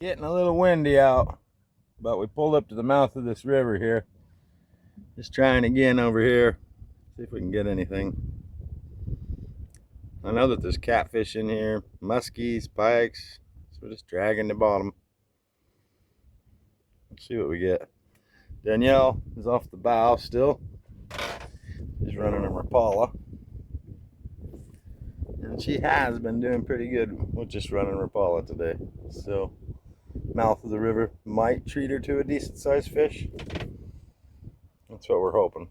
Getting a little windy out, but we pulled up to the mouth of this river here. Just trying again over here, see if we can get anything. I know that there's catfish in here, muskies, pikes, so we're just dragging the bottom. Let's see what we get. Danielle is off the bow still. She's running a Rapala. And she has been doing pretty good with just running Rapala today. So, mouth of the river might treat her to a decent sized fish. That's what we're hoping.